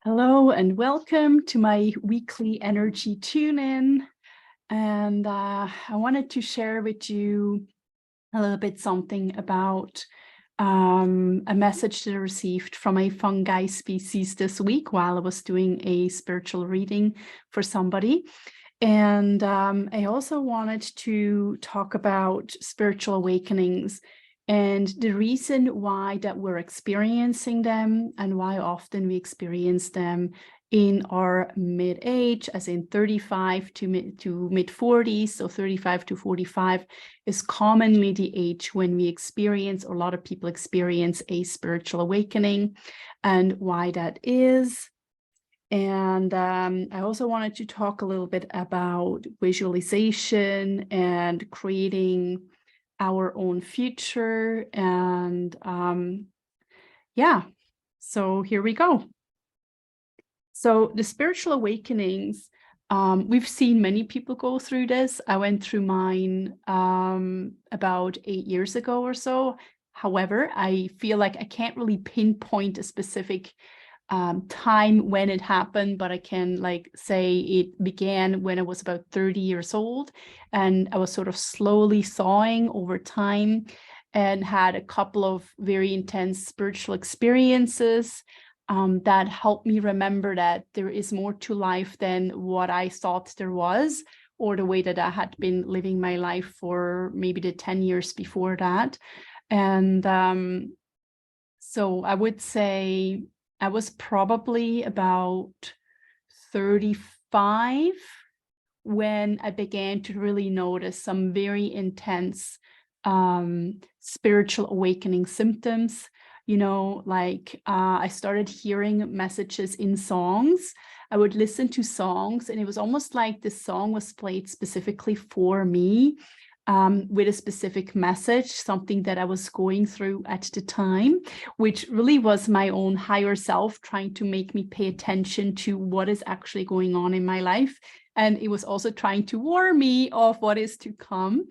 Hello and welcome to my weekly energy tune-in. And I wanted to share with you a little bit something about a message that I received from a fungi species this week while I was doing a spiritual reading for somebody. And I also wanted to talk about spiritual awakenings and the reason why that we're experiencing them and why often we experience them in our mid-age, as in 35 to mid-40s. So 35 to 45 is commonly the age when we experience, or a lot of people experience, a spiritual awakening, and why that is. And I also wanted to talk a little bit about visualization and creating our own future. And yeah, so here we go. So the spiritual awakenings, we've seen many people go through this. I went through mine about 8 years ago or so. However, I feel like I can't really pinpoint a specific time when it happened, but I can say it began when I was about 30 years old, and I was sort of slowly thawing over time and had a couple of very intense spiritual experiences that helped me remember that there is more to life than what I thought there was, or the way that I had been living my life for maybe the 10 years before that. And so I would say I was probably about 35 when I began to really notice some very intense spiritual awakening symptoms. I started hearing messages in songs. I would listen to songs, and it was almost like the song was played specifically for me, with a specific message, something that I was going through at the time, which really was my own higher self trying to make me pay attention to what is actually going on in my life. And it was also trying to warn me of what is to come.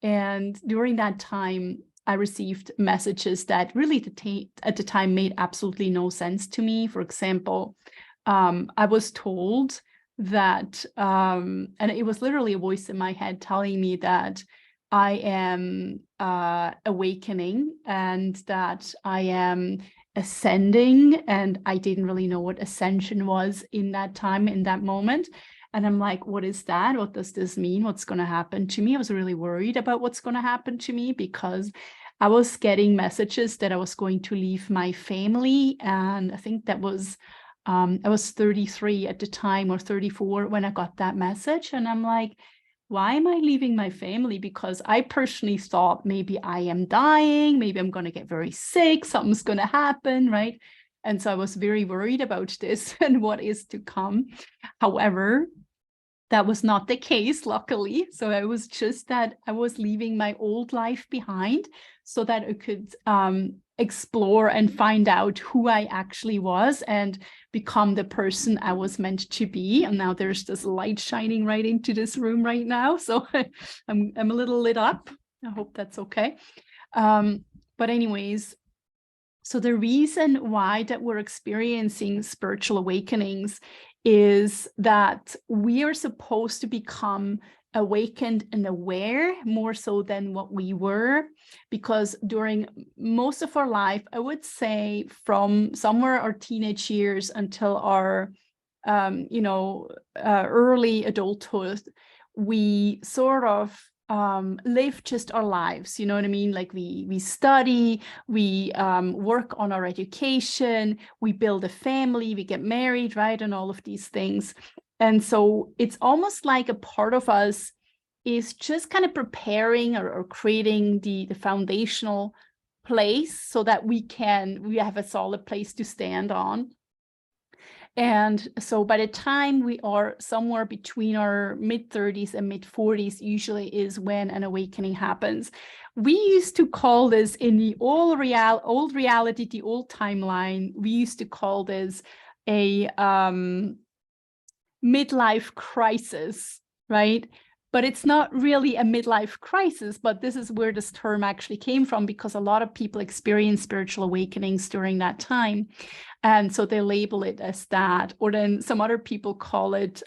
And during that time, I received messages that really at the time made absolutely no sense to me. For example, I was told that, and it was literally a voice in my head telling me that I am awakening and that I am ascending, and I didn't really know what ascension was in that time, in that moment. And I'm like, what is that? What does this mean? What's going to happen to me? I was really worried about what's going to happen to me because I was getting messages that I was going to leave my family. And I think that was, I was 33 at the time, or 34 when I got that message. And I'm like, why am I leaving my family? Because I personally thought maybe I am dying, maybe I'm going to get very sick, something's going to happen, right? And so I was very worried about this and what is to come. However, that was not the case, luckily. So it was just that I was leaving my old life behind so that I could explore and find out who I actually was and become the person I was meant to be. And now there's this light shining right into this room right now. So I'm a little lit up. I hope that's okay. But anyways, so the reason why that we're experiencing spiritual awakenings is that we are supposed to become awakened and aware more so than what we were, because during most of our life, I would say from somewhere our teenage years until our early adulthood, we sort of live just our lives, you know what I mean? Like we study, we work on our education, we build a family, we get married, right? And all of these things. And so it's almost like a part of us is just kind of preparing or creating the foundational place so that we have a solid place to stand on. And so by the time we are somewhere between our mid-30s and mid-40s, usually is when an awakening happens. We used to call this, in the old reality, the old timeline, we used to call this a midlife crisis, right? But it's not really a midlife crisis, but this is where this term actually came from, because a lot of people experience spiritual awakenings during that time. And so they label it as that. Or then some other people call it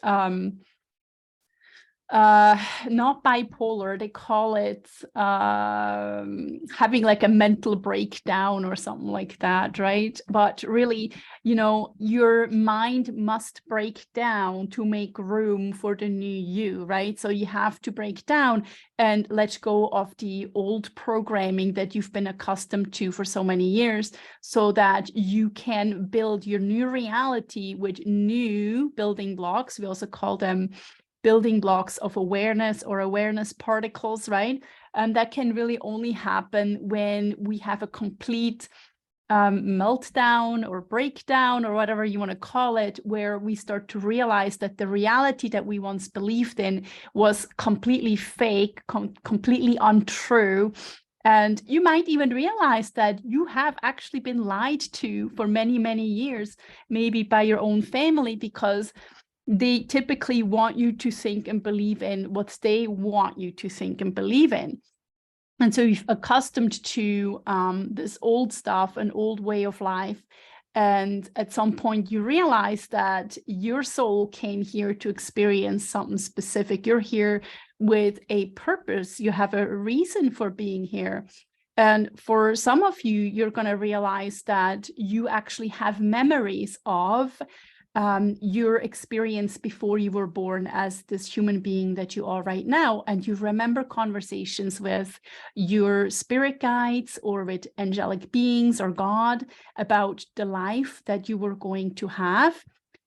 not bipolar, they call it having like a mental breakdown or something like that, right? But really, you know, your mind must break down to make room for the new you, right? So you have to break down and let go of the old programming that you've been accustomed to for so many years, so that you can build your new reality with new building blocks. We also call them building blocks of awareness or awareness particles, right? And that can really only happen when we have a complete meltdown or breakdown or whatever you want to call it, where we start to realize that the reality that we once believed in was completely fake, completely untrue. And you might even realize that you have actually been lied to for many, many years, maybe by your own family, because they typically want you to think and believe in what they want you to think and believe in. And so you're accustomed to this old stuff, an old way of life. And at some point you realize that your soul came here to experience something specific. You're here with a purpose. You have a reason for being here. And for some of you, you're going to realize that you actually have memories of your experience before you were born as this human being that you are right now. And you remember conversations with your spirit guides or with angelic beings or God about the life that you were going to have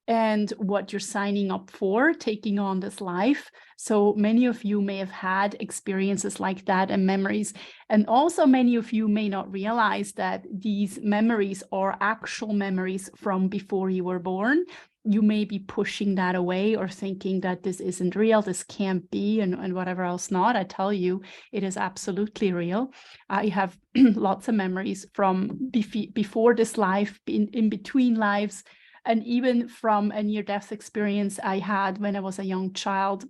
and what you're signing up for, taking on this life. So many of you may have had experiences like that and memories. And also many of you may not realize that these memories are actual memories from before you were born. You may be pushing that away or thinking that this isn't real, this can't be, and whatever else not. I tell you, it is absolutely real. I have lots of memories from before this life, in between lives, and even from a near-death experience I had when I was a young child,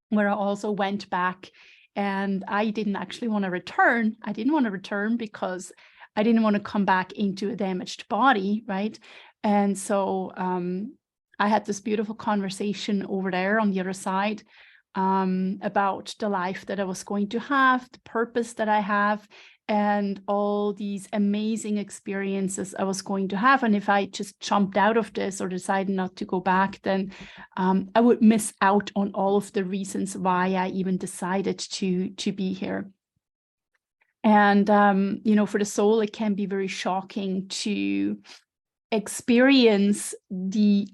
where I also went back and I didn't actually want to return. I didn't want to return because I didn't want to come back into a damaged body, right? And so I had this beautiful conversation over there on the other side about the life that I was going to have, the purpose that I have, and all these amazing experiences I was going to have. And if I just jumped out of this or decided not to go back, then I would miss out on all of the reasons why I even decided to be here. And, you know, for the soul, it can be very shocking to experience the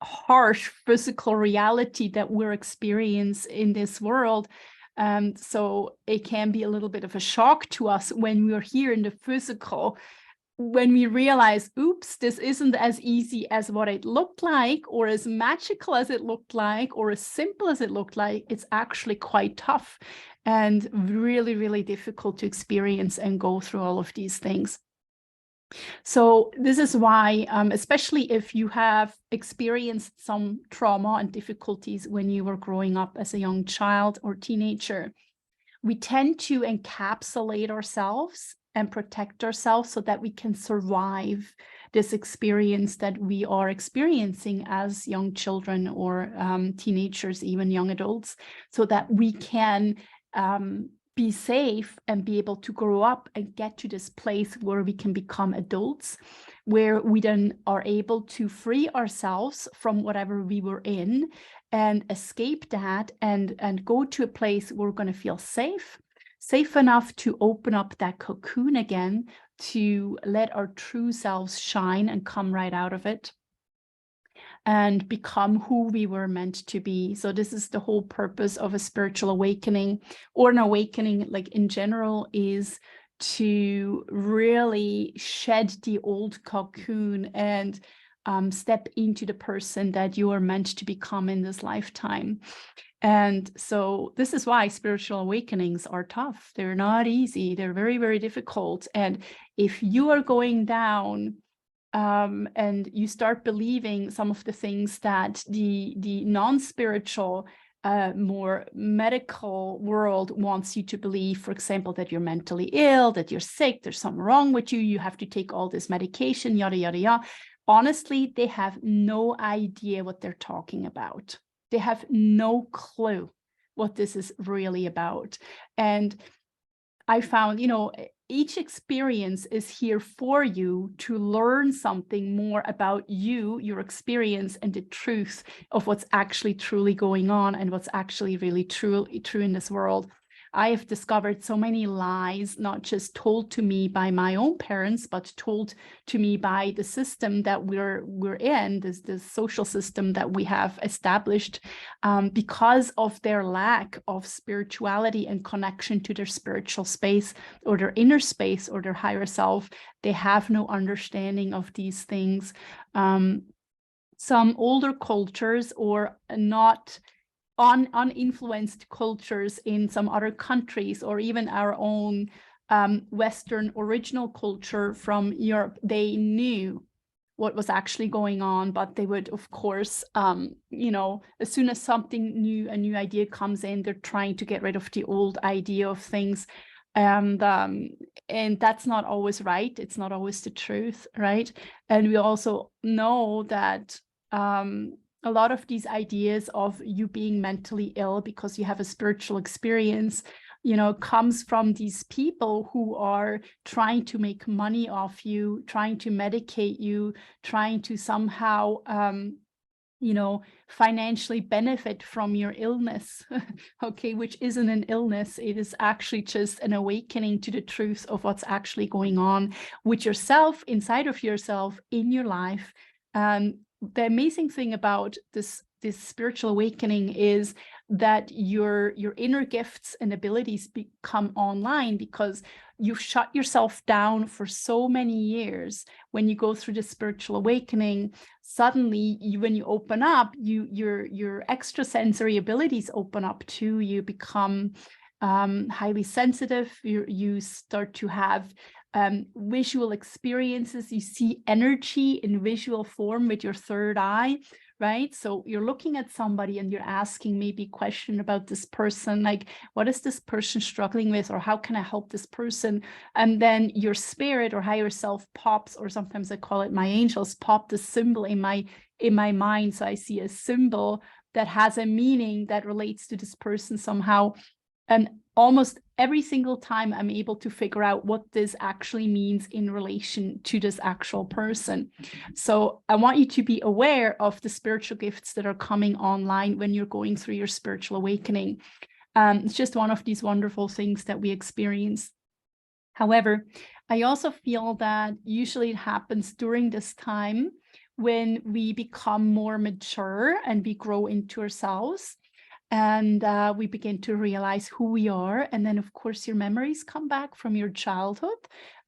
harsh physical reality that we're experiencing in this world. So it can be a little bit of a shock to us when we're here in the physical, when we realize, oops, this isn't as easy as what it looked like, or as magical as it looked like, or as simple as it looked like. It's actually quite tough and really, really difficult to experience and go through all of these things. So this is why, especially if you have experienced some trauma and difficulties when you were growing up as a young child or teenager, we tend to encapsulate ourselves and protect ourselves so that we can survive this experience that we are experiencing as young children or teenagers, even young adults, so that we can be safe and be able to grow up and get to this place where we can become adults, where we then are able to free ourselves from whatever we were in and escape that and go to a place where we're going to feel safe enough to open up that cocoon again, to let our true selves shine and come right out of it and become who we were meant to be. So this is the whole purpose of a spiritual awakening, or an awakening like in general, is to really shed the old cocoon and step into the person that you are meant to become in this lifetime. And so this is why spiritual awakenings are tough. They're not easy. They're very, very difficult. And if you are going down and you start believing some of the things that the non-spiritual more medical world wants you to believe, for example, that you're mentally ill, that you're sick, there's something wrong with you, you have to take all this medication, yada, yada, yada. Honestly, they have no idea what they're talking about. They have no clue what this is really about. And I found, each experience is here for you to learn something more about you, your experience, and the truth of what's actually truly going on and what's actually really true in this world. I have discovered so many lies, not just told to me by my own parents, but told to me by the system that we're in, this social system that we have established, because of their lack of spirituality and connection to their spiritual space or their inner space or their higher self. They have no understanding of these things. Some older cultures or not uninfluenced cultures in some other countries, or even our own Western original culture from Europe, they knew what was actually going on, but they would, of course, as soon as something new, a new idea comes in, they're trying to get rid of the old idea of things. And that's not always right. It's not always the truth, right? And we also know that a lot of these ideas of you being mentally ill because you have a spiritual experience, comes from these people who are trying to make money off you, trying to medicate you, trying to somehow, financially benefit from your illness, okay, which isn't an illness. It is actually just an awakening to the truth of what's actually going on with yourself, inside of yourself, in your life. The amazing thing about this spiritual awakening is that your inner gifts and abilities become online, because you've shut yourself down for so many years. When you go through the spiritual awakening, suddenly when you open up, your extrasensory abilities open up too. You become highly sensitive. You start to have visual experiences. You see energy in visual form with your third eye, right? So you're looking at somebody and you're asking maybe a question about this person, like, what is this person struggling with, or how can I help this person? And then your spirit or higher self pops, or sometimes I call it my angels, pop the symbol in my mind. So I see a symbol that has a meaning that relates to this person somehow. And almost every single time I'm able to figure out what this actually means in relation to this actual person. So I want you to be aware of the spiritual gifts that are coming online when you're going through your spiritual awakening. It's just one of these wonderful things that we experience. However, I also feel that usually it happens during this time when we become more mature and we grow into ourselves. And we begin to realize who we are. And then, of course, your memories come back from your childhood,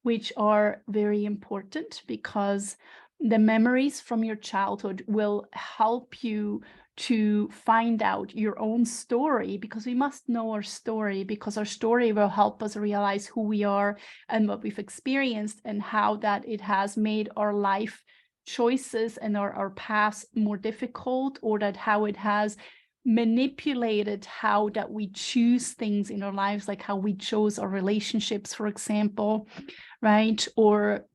which are very important, because the memories from your childhood will help you to find out your own story, because we must know our story, because our story will help us realize who we are and what we've experienced, and how that it has made our life choices and our past more difficult, or that how it has manipulated how that we choose things in our lives, like how we chose our relationships, for example, right? Or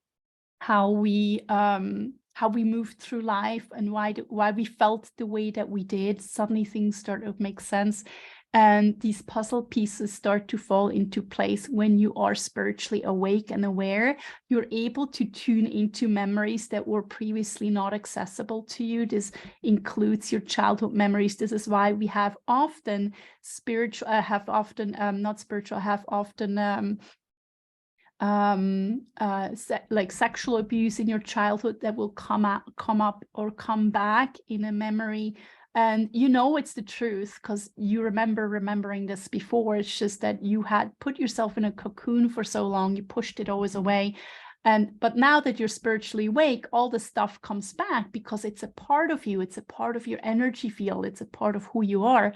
how we moved through life, and why we felt the way that we did. Suddenly things start to make sense, and these puzzle pieces start to fall into place when you are spiritually awake and aware. You're able to tune into memories that were previously not accessible to you. This includes your childhood memories. This is why we have often like sexual abuse in your childhood that will come up or come back in a memory. And it's the truth, because you remembering this before. It's just that you had put yourself in a cocoon for so long, you pushed it always away. But now that you're spiritually awake, all the stuff comes back, because it's a part of you, it's a part of your energy field, it's a part of who you are.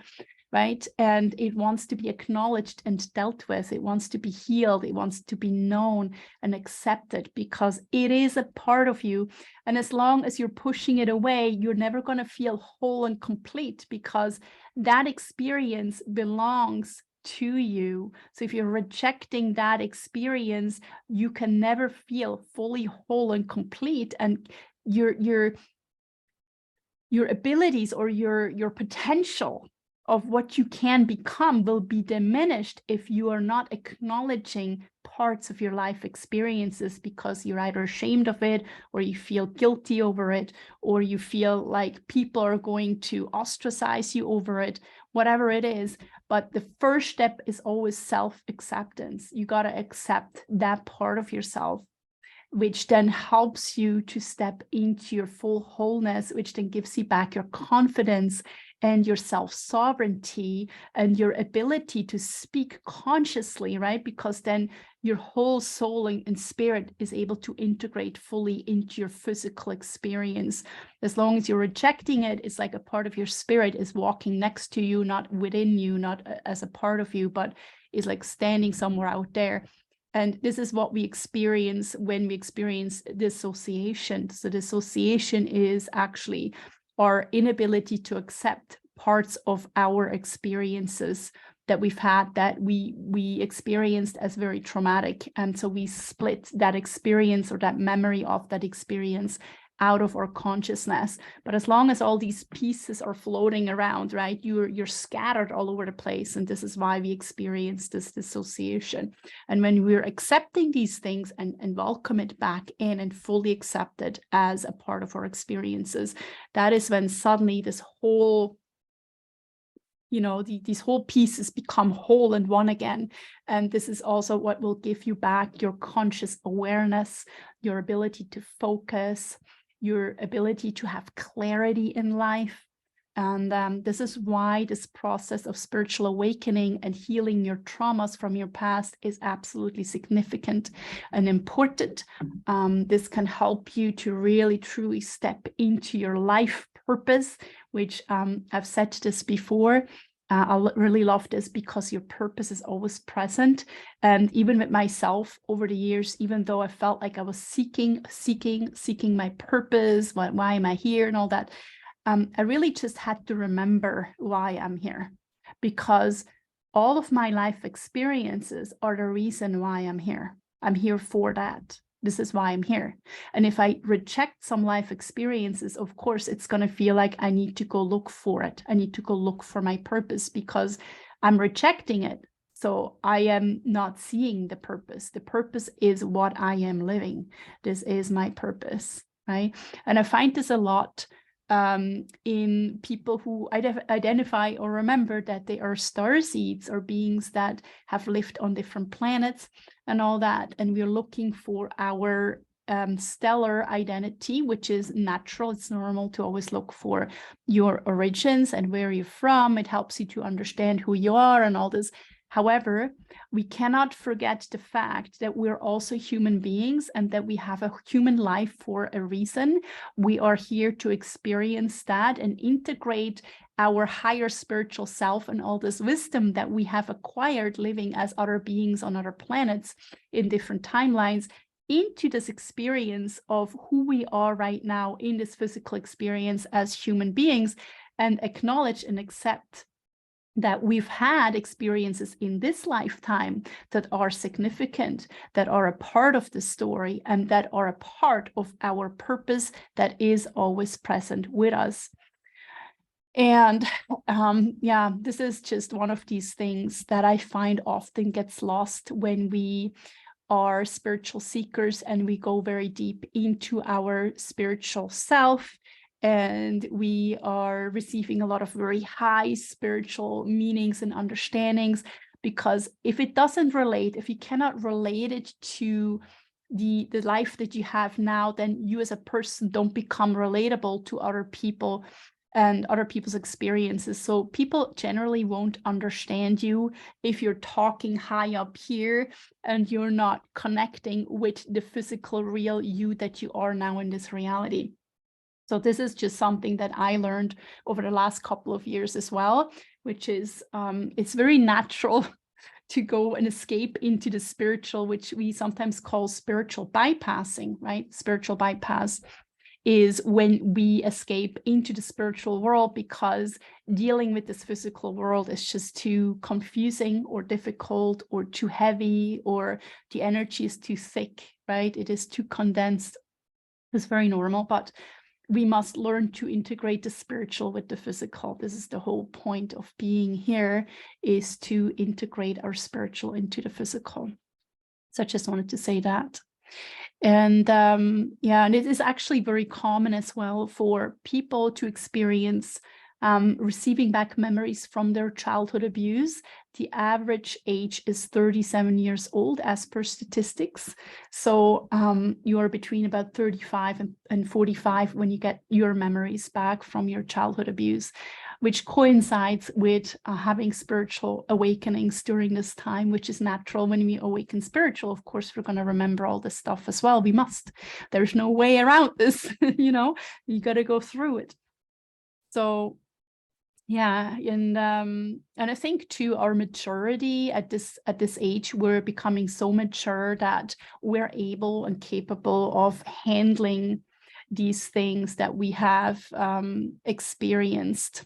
right? And it wants to be acknowledged and dealt with. It wants to be healed. It wants to be known and accepted because it is a part of you. And as long as you're pushing it away, you're never going to feel whole and complete because that experience belongs to you. So if you're rejecting that experience, you can never feel fully whole and complete. And your abilities or your potential of what you can become will be diminished if you are not acknowledging parts of your life experiences because you're either ashamed of it or you feel guilty over it or you feel like people are going to ostracize you over it, whatever it is. But the first step is always self-acceptance. You got to accept that part of yourself, which then helps you to step into your full wholeness, which then gives you back your confidence and your self-sovereignty and your ability to speak consciously, right? Because then your whole soul and spirit is able to integrate fully into your physical experience. As long as you're rejecting it, it's like a part of your spirit is walking next to you, not within you, not as a part of you, but is like standing somewhere out there. And this is what we experience when we experience dissociation. So dissociation is actually our inability to accept parts of our experiences that we've had that we experienced as very traumatic. And so we split that experience or that memory of that experience out of our consciousness. But as long as all these pieces are floating around, right, you're scattered all over the place. And this is why we experience this dissociation. And when we're accepting these things and welcome it back in and fully accept it as a part of our experiences, that is when suddenly this whole, these whole pieces become whole and one again. And this is also what will give you back your conscious awareness, your ability to focus, your ability to have clarity in life. And this is why this process of spiritual awakening and healing your traumas from your past is absolutely significant and important. This can help you to really, truly step into your life purpose, which I've said this before. I really love this because your purpose is always present. And even with myself over the years, even though I felt like I was seeking my purpose, why am I here and all that, I really just had to remember why I'm here, because all of my life experiences are the reason why I'm here. I'm here for that. This is why I'm here. And if I reject some life experiences, of course, it's going to feel like I need to go look for it. I need to go look for my purpose because I'm rejecting it. So I am not seeing the purpose. The purpose is what I am living. This is my purpose, right? And I find this a lot in people who identify or remember that they are starseeds or beings that have lived on different planets and all that. And we're looking for our stellar identity, which is natural. It's normal to always look for your origins and where you're from. It helps you to understand who you are and all this. However, we cannot forget the fact that we're also human beings and that we have a human life for a reason. We are here to experience that and integrate our higher spiritual self and all this wisdom that we have acquired living as other beings on other planets in different timelines into this experience of who we are right now in this physical experience as human beings, and acknowledge and accept that we've had experiences in this lifetime that are significant, that are a part of the story, and that are a part of our purpose that is always present with us. And yeah, this is just one of these things that I find often gets lost when we are spiritual seekers and we go very deep into our spiritual self. And we are receiving a lot of very high spiritual meanings and understandings, because if it doesn't relate, if you cannot relate it to the life that you have now, then you as a person don't become relatable to other people and other people's experiences. So people generally won't understand you if you're talking high up here and you're not connecting with the physical real you that you are now in this reality. So this is just something that I learned over the last couple of years as well. which is, it's very natural to go and escape into the spiritual, which we sometimes call spiritual bypassing, right? Spiritual bypass is when we escape into the spiritual world because dealing with this physical world is just too confusing or difficult or too heavy, or the energy is too thick, right? It is too condensed. It's very normal, but we must learn to integrate the spiritual with the physical. This is the whole point of being here, is to integrate our spiritual into the physical. So I just wanted to say that. And yeah, and it is actually very common as well for people to experience receiving back memories from their childhood abuse. The average age is 37 years old as per statistics. So you are between about 35 and 45 when you get your memories back from your childhood abuse, which coincides with having spiritual awakenings during this time, which is natural. When we awaken spiritual, of course, we're going to remember all this stuff as well. We must. There's no way around this, you know, you got to go through it. So yeah, and I think too, our maturity at this age, we're becoming so mature that we're able and capable of handling these things that we have experienced.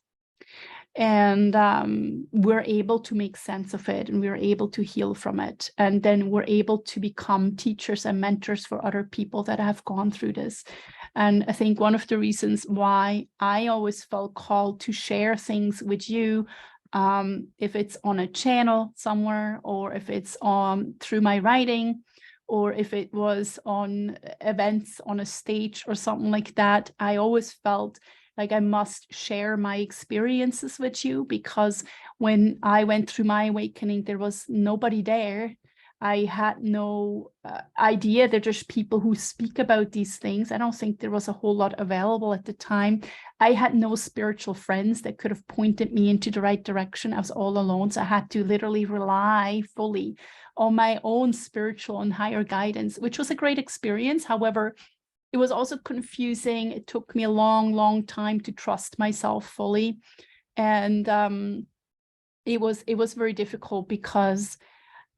And we're able to make sense of it, and we're able to heal from it. And then we're able to become teachers and mentors for other people that have gone through this. And I think one of the reasons why I always felt called to share things with you, if it's on a channel somewhere, or if it's through my writing, or if it was on events on a stage or something like that, I always felt like I must share my experiences with you, because when I went through my awakening, there was nobody there. I had no idea that there's people who speak about these things. I don't think there was a whole lot available at the time. I had no spiritual friends that could have pointed me into the right direction. I was all alone. So I had to literally rely fully on my own spiritual and higher guidance, which was a great experience. However, it was also confusing. It took me a long, long time to trust myself fully. And it was very difficult because,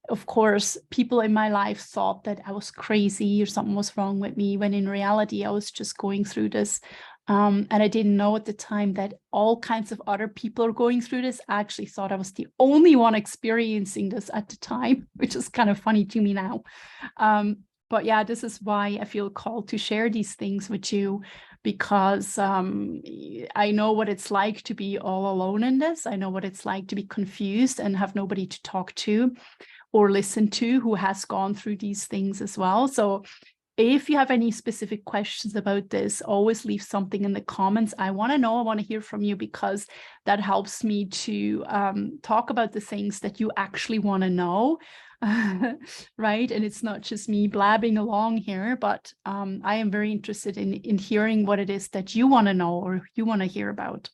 of course, people in my life thought that I was crazy or something was wrong with me, when in reality, I was just going through this. And I didn't know at the time that all kinds of other people are going through this. I actually thought I was the only one experiencing this at the time, which is kind of funny to me now. But yeah, this is why I feel called to share these things with you, because I know what it's like to be all alone in this. I know what it's like to be confused and have nobody to talk to or listen to who has gone through these things as well. So if you have any specific questions about this, always leave something in the comments. I want to know, I want to hear from you, because that helps me to talk about the things that you actually want to know. Right? And it's not just me blabbing along here, but I am very interested in hearing what it is that you want to know or you want to hear about.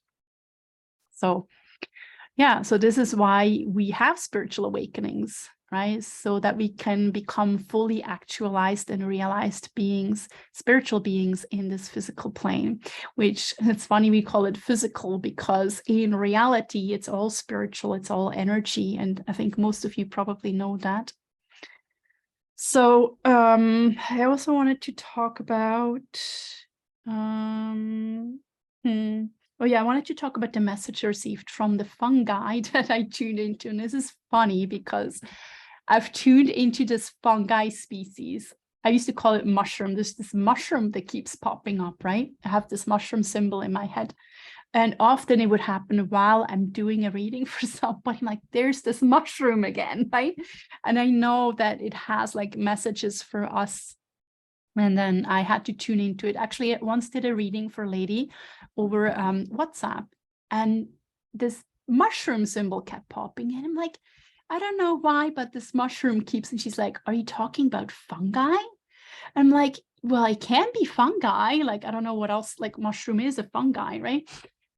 So yeah, so this is why we have spiritual awakenings, right? So that we can become fully actualized and realized beings, spiritual beings in this physical plane, which, it's funny we call it physical, because in reality, it's all spiritual, it's all energy. And I think most of you probably know that. So I also wanted to talk about, oh yeah, I wanted to talk about the message I received from the fungi that I tuned into. And this is funny because I've tuned into this fungi species. I used to call it mushroom. There's this mushroom that keeps popping up, right? I have this mushroom symbol in my head. And often it would happen while I'm doing a reading for somebody, like, there's this mushroom again, right? And I know that it has like messages for us. And then I had to tune into it. Actually, I once did a reading for a lady over WhatsApp, and this mushroom symbol kept popping. And I'm like, I don't know why, but this mushroom keeps, and she's like, are you talking about fungi? I'm like, well, it can be fungi. Like, I don't know what else, like mushroom is a fungi, right?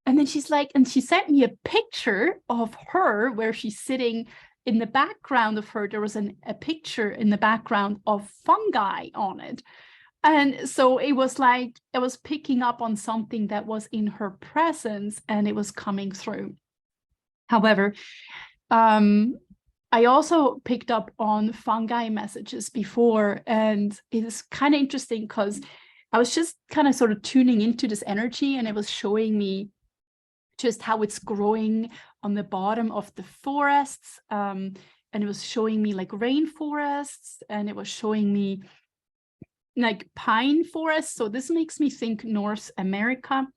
And then she's like, and she sent me a picture of her where she's sitting. In the background of her, there was a picture in the background of fungi on it. And so it was like, I was picking up on something that was in her presence, and it was coming through. However, I also picked up on fungi messages before, and it's kind of interesting because I was just kind of sort of tuning into this energy, and it was showing me just how it's growing on the bottom of the forests. And it was showing me like rainforests, and it was showing me like pine forests. So this makes me think North America.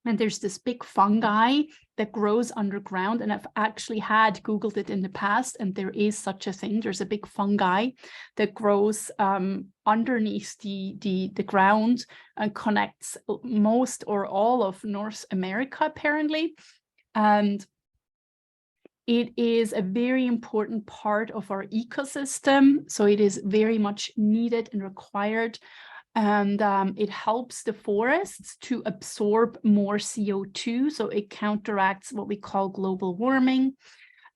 And there's this big fungi that grows underground. And I've actually had Googled it in the past, and there is such a thing. There's a big fungi that grows underneath the ground and connects most or all of North America, apparently. And it is a very important part of our ecosystem. So it is very much needed and required. And it helps the forests to absorb more CO2. So it counteracts what we call global warming.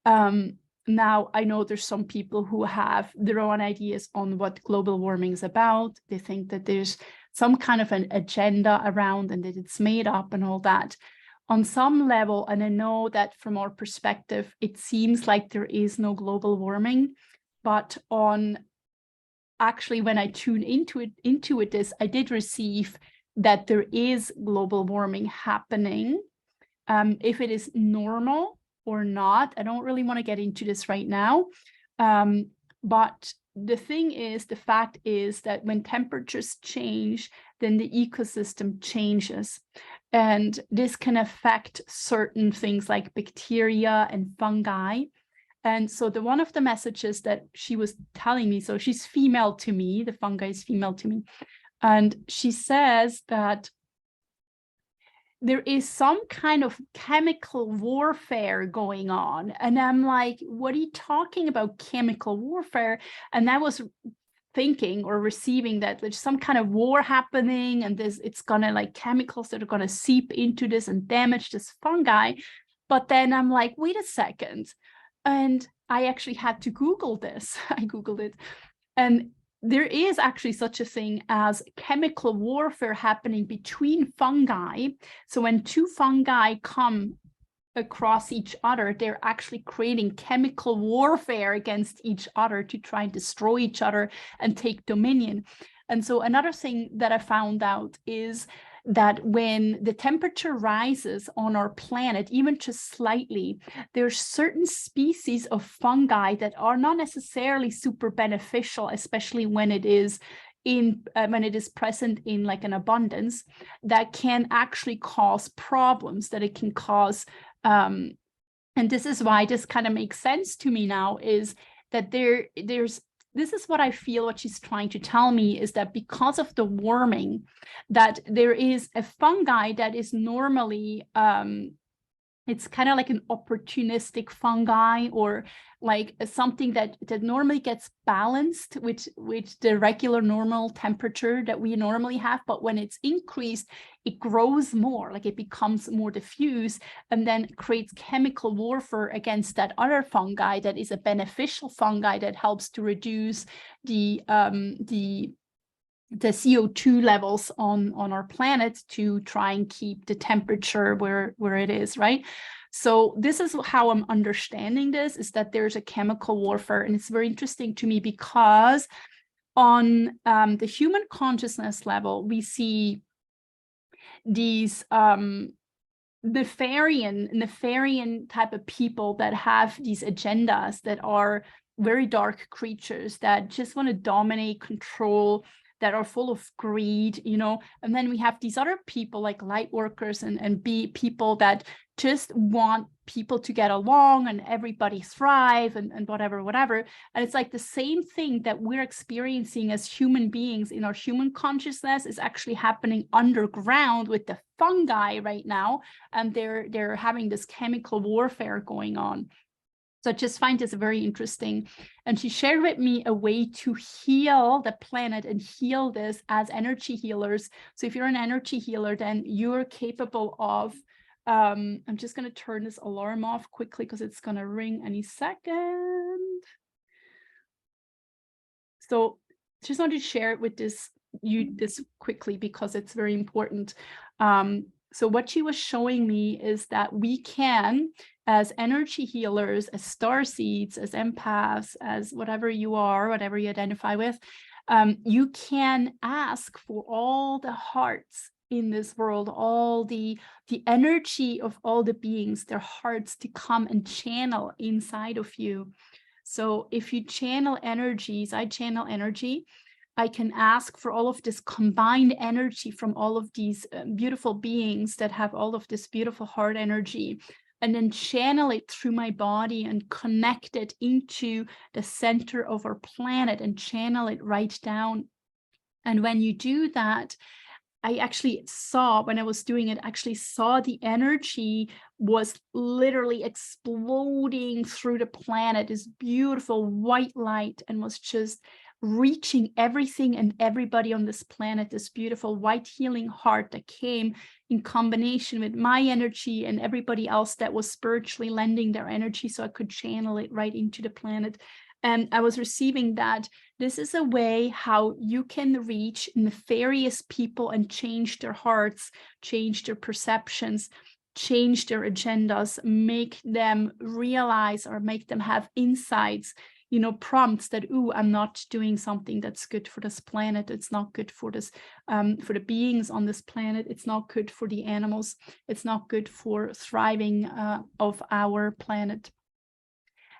Now, I know there's some people who have their own ideas on what global warming is about. They think that there's some kind of an agenda around and that it's made up and all that. On some level, and I know that from our perspective, it seems like there is no global warming, but actually, when I tune into it, I did receive that there is global warming happening. If it is normal or not, I don't really want to get into this right now. But the fact is that when temperatures change, then the ecosystem changes. And this can affect certain things like bacteria and fungi. And so one of the messages that she was telling me, so she's female to me, the fungi is female to me, and she says that there is some kind of chemical warfare going on. And I'm like, what are you talking about, chemical warfare? And I was thinking or receiving that there's some kind of war happening, and it's gonna like chemicals that are gonna seep into this and damage this fungi. But then I'm like, wait a second. And I actually had to Google this. I Googled it. And there is actually such a thing as chemical warfare happening between fungi. So when two fungi come across each other, they're actually creating chemical warfare against each other to try and destroy each other and take dominion. And so another thing that I found out is that when the temperature rises on our planet, even just slightly, there's certain species of fungi that are not necessarily super beneficial, especially when it is present in like an abundance, that can actually cause problems, that it can cause and this is why this kind of makes sense to me now, is that this is what I feel what she's trying to tell me, is that because of the warming, that there is a fungi that is normally it's kind of like an opportunistic fungi, or like something that normally gets balanced with the regular normal temperature that we normally have. But when it's increased, it grows more, like it becomes more diffuse, and then creates chemical warfare against that other fungi that is a beneficial fungi that helps to reduce the CO2 levels on our planet, to try and keep the temperature where it is, right? So this is how I'm understanding this, is that there's a chemical warfare. And it's very interesting to me because on the human consciousness level, we see these nefarian type of people that have these agendas that are very dark creatures that just want to dominate, control, that are full of greed, and then we have these other people like light workers and people that just want people to get along and everybody thrive and whatever. And it's like the same thing that we're experiencing as human beings in our human consciousness is actually happening underground with the fungi right now. And they're having this chemical warfare going on. So I just find this very interesting. And she shared with me a way to heal the planet and heal this as energy healers. So if you're an energy healer, then you're capable of, I'm just going to turn this alarm off quickly because it's going to ring any second. So just wanted to share it with this quickly because it's very important. So what she was showing me is that we can, as energy healers, as star seeds, as empaths, as whatever you are, whatever you identify with, you can ask for all the hearts in this world, all the energy of all the beings, their hearts to come and channel inside of you. So if you channel energies, I channel energy, I can ask for all of this combined energy from all of these beautiful beings that have all of this beautiful heart energy, and then channel it through my body and connect it into the center of our planet and channel it right down. And when you do that, I actually saw, when I was doing it, actually saw the energy was literally exploding through the planet, this beautiful white light, and was just reaching everything and everybody on this planet, this beautiful white healing heart that came in combination with my energy and everybody else that was spiritually lending their energy, so I could channel it right into the planet. And I was receiving that this is a way how you can reach nefarious people and change their hearts, change their perceptions, change their agendas, make them realize or make them have insights, you know, prompts that, ooh, I'm not doing something that's good for this planet. It's not good for this, for the beings on this planet. It's not good for the animals. It's not good for thriving of our planet.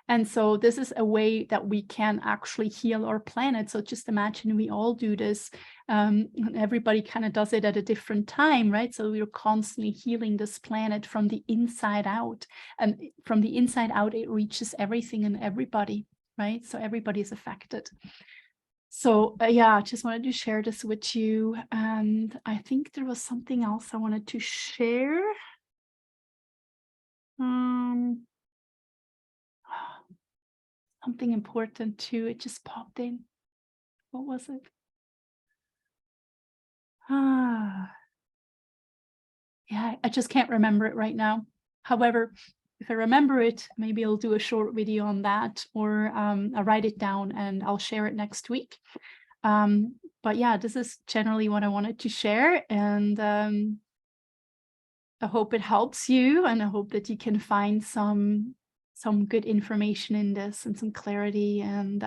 And so this is a way that we can actually heal our planet. So just imagine we all do this. Everybody kind of does it at a different time, right? So we're constantly healing this planet from the inside out. And from the inside out, it reaches everything and everybody, right? So everybody is affected. So yeah, I just wanted to share this with you. And I think there was something else I wanted to share. Something important too, it just popped in. What was it? Yeah, I just can't remember it right now. However, if I remember it, maybe I'll do a short video on that, or I'll write it down and I'll share it next week. But yeah, this is generally what I wanted to share, and I hope it helps you, and I hope that you can find some good information in this and some clarity. And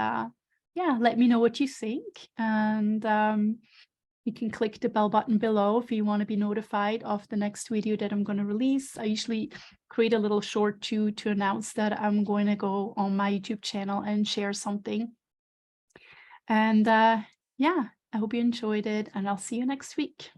yeah, let me know what you think. And you can click the bell button below if you want to be notified of the next video that I'm going to release. I usually create a little short to announce that I'm going to go on my YouTube channel and share something. And yeah, I hope you enjoyed it, and I'll see you next week.